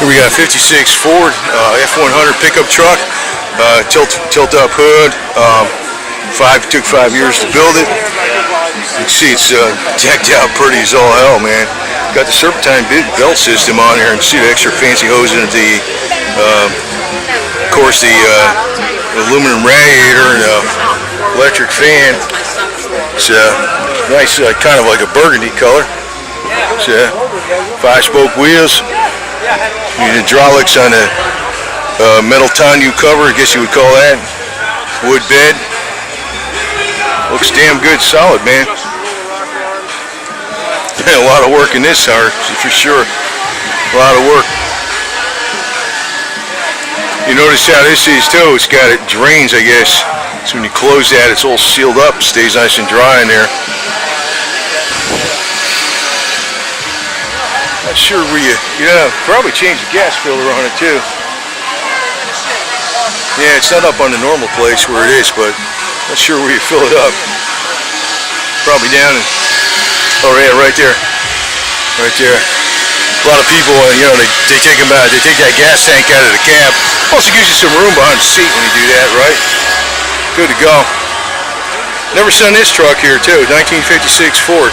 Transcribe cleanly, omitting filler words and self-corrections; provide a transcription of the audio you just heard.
Here we got a 56 Ford F100 pickup truck, tilt-up hood. Took 5 years to build it. You can see it's decked out pretty as all hell, man. Got the serpentine belt system on here, and see the extra fancy hoses at the, of course, the aluminum radiator and electric fan. It's nice, kind of like a burgundy color. It's 5-spoke wheels. The hydraulics on the metal tonneau cover, I guess you would call that. Wood bed. Looks damn good, solid, man. A lot of work in this car, for sure. A lot of work. You notice how this is too. It's got it drains, I guess. So when you close that, it's all sealed up, stays nice and dry in there. Not sure where probably change the gas filter on it too. Yeah, it's not up on the normal place where it is, but not sure where you fill it up. Probably down in, oh yeah, right there. Right there. A lot of people, they take that gas tank out of the cab. Also gives you some room behind the seat when you do that, right? Good to go. Never seen this truck here too, 1956 Ford.